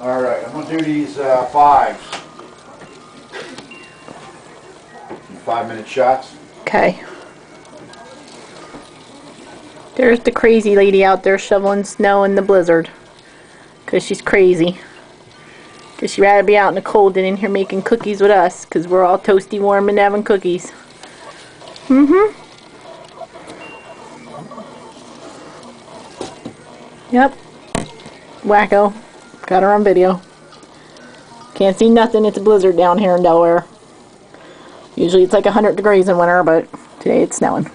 Alright, I'm going to do these 5s. 5-minute shots. Okay. There's the crazy lady out there shoveling snow in the blizzard. Because she's crazy. Because she'd rather be out in the cold than in here making cookies with us. Because we're all toasty warm and having cookies. Yep. Wacko. Got her on video. Can't see nothing. It's a blizzard down here in Delaware. Usually it's like 100 degrees in winter, but today it's snowing.